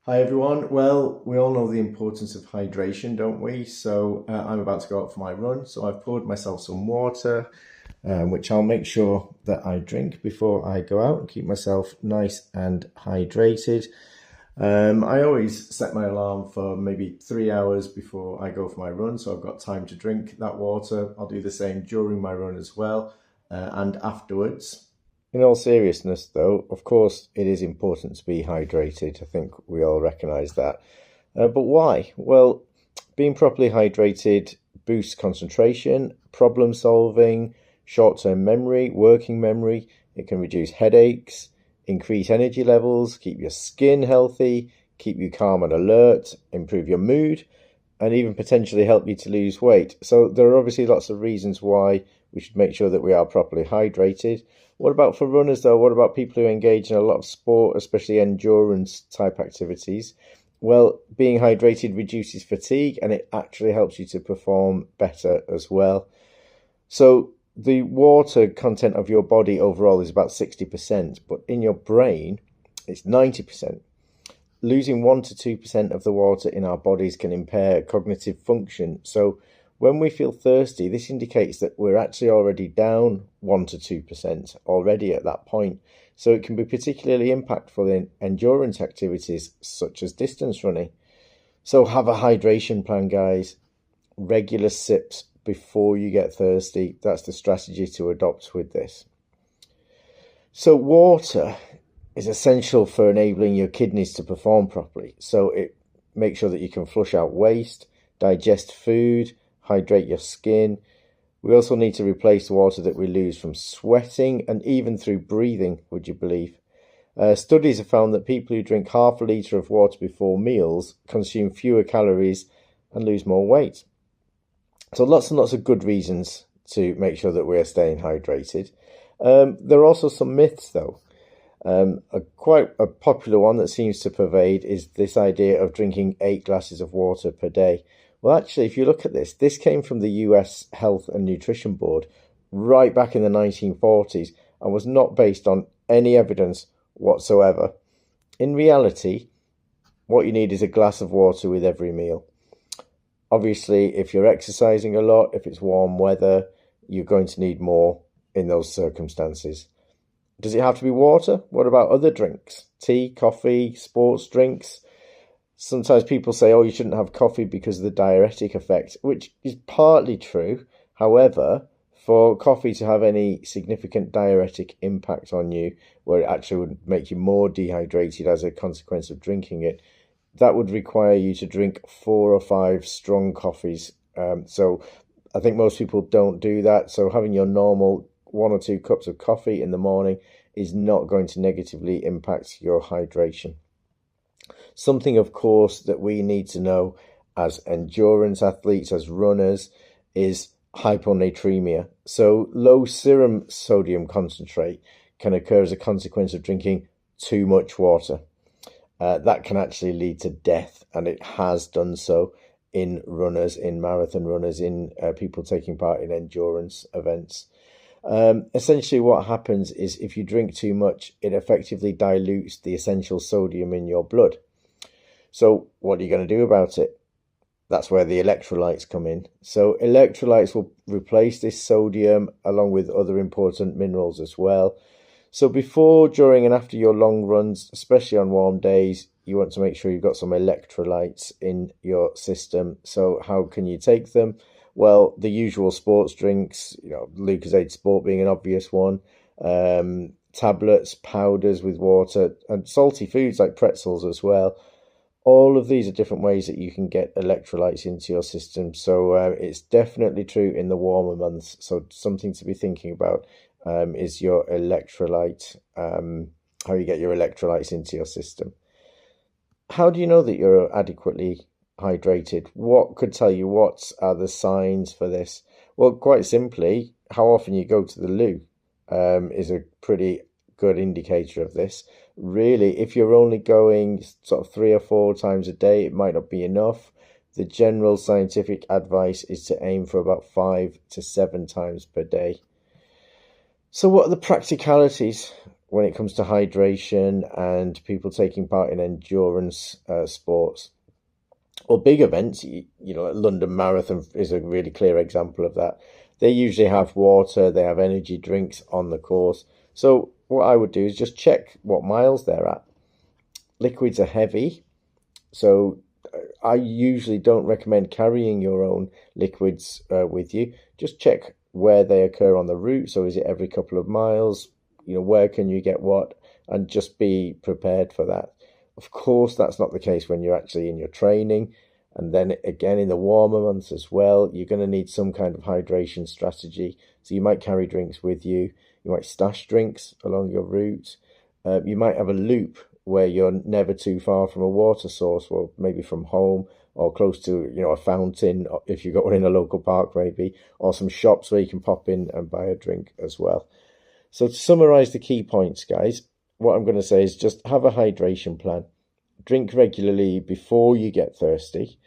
Hi everyone. Well, we all know the importance of hydration, don't we? So I'm about to go out for my run. So I've poured myself some water, which I'll make sure that I drink before I go out and keep myself nice and hydrated. I always set my alarm for maybe 3 hours before I go for my run, so I've got time to drink that water. I'll do the same during my run as well, and afterwards. In all seriousness, though, of course, it is important to be hydrated. I think we all recognise that. But why? Well, being properly hydrated boosts concentration, problem solving, short term memory, working memory. It can reduce headaches, increase energy levels, keep your skin healthy, keep you calm and alert, improve your mood, and even potentially help you to lose weight. So there are obviously lots of reasons why we should make sure that we are properly hydrated. What about for runners though? What about people who engage in a lot of sport, especially endurance type activities? Well, being hydrated reduces fatigue and it actually helps you to perform better as well. So the water content of your body overall is about 60%, but in your brain, it's 90%. Losing 1 to 2% of the water in our bodies can impair cognitive function. So when we feel thirsty, this indicates that we're actually already down 1 to 2% already at that point. So it can be particularly impactful in endurance activities such as distance running. So have a hydration plan, guys. Regular sips before you get thirsty. That's the strategy to adopt with this. So water is essential for enabling your kidneys to perform properly. So it makes sure that you can flush out waste, digest food, hydrate your skin. We also need to replace the water that we lose from sweating and even through breathing, would you believe? Studies have found that people who drink half a litre of water before meals consume fewer calories and lose more weight. So lots and lots of good reasons to make sure that we're staying hydrated. There are also some myths though. Quite a popular one that seems to pervade is this idea of drinking 8 glasses of water per day. Well, actually, if you look at this came from the US Health and Nutrition Board right back in the 1940s and was not based on any evidence whatsoever. In reality, what you need is a glass of water with every meal. Obviously, if you're exercising a lot, if it's warm weather, you're going to need more in those circumstances. Does it have to be water? What about other drinks? Tea, coffee, sports drinks? Sometimes people say, oh, you shouldn't have coffee because of the diuretic effect, which is partly true. However, for coffee to have any significant diuretic impact on you, where it actually would make you more dehydrated as a consequence of drinking it, that would require you to drink 4 or 5 strong coffees. So I think most people don't do that. So having your normal 1 or 2 cups of coffee in the morning is not going to negatively impact your hydration. Something, of course, that we need to know as endurance athletes, as runners, is hyponatremia. So low serum sodium concentrate can occur as a consequence of drinking too much water. That can actually lead to death, and it has done so in runners, in marathon runners, in people taking part in endurance events. Essentially what happens is if you drink too much, it effectively dilutes the essential sodium in your blood. So what are you going to do about it? That's where the electrolytes come in. So electrolytes will replace this sodium along with other important minerals as well. So before, during and after your long runs, especially on warm days, you want to make sure you've got some electrolytes in your system. So how can you take them? Well, the usual sports drinks, Lucozade Sport being an obvious one, tablets, powders with water, and salty foods like pretzels as well. All of these are different ways that you can get electrolytes into your system. So it's definitely true in the warmer months. So something to be thinking about is your electrolyte, how you get your electrolytes into your system. How do you know that you're adequately hydrated? What could tell you what are the signs for this? Well, quite simply, how often you go to the loo is a pretty good indicator of this. Really, if you're only going sort of 3 or 4 times a day, it might not be enough. The general scientific advice is to aim for about 5 to 7 times per day. So what are the practicalities when it comes to hydration and people taking part in endurance sports or big events. London Marathon is a really clear example of that. They usually have water, they have energy drinks on the course. So what I would do is just check what miles they're at. Liquids are heavy, so I usually don't recommend carrying your own liquids with you. Just check where they occur on the route. So is it every couple of miles? Where can you get what? And just be prepared for that. Of course, that's not the case when you're actually in your training. And then again, in the warmer months as well, you're going to need some kind of hydration strategy. So you might carry drinks with you. You might stash drinks along your route. You might have a loop where you're never too far from a water source, or maybe from home or close to, a fountain, if you've got one in a local park maybe, or some shops where you can pop in and buy a drink as well. So to summarize the key points, guys, what I'm going to say is just have a hydration plan. Drink regularly before you get thirsty.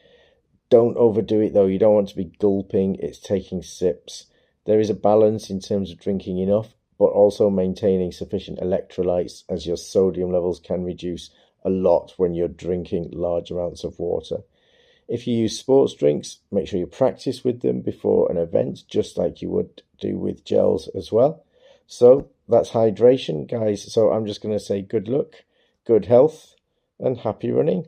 Don't overdo it though. You don't want to be gulping. It's taking sips. There is a balance in terms of drinking enough, but also maintaining sufficient electrolytes, as your sodium levels can reduce a lot when you're drinking large amounts of water. If you use sports drinks, make sure you practice with them before an event, just like you would do with gels as well. So that's hydration, guys. So I'm just going to say good luck, good health, and happy running.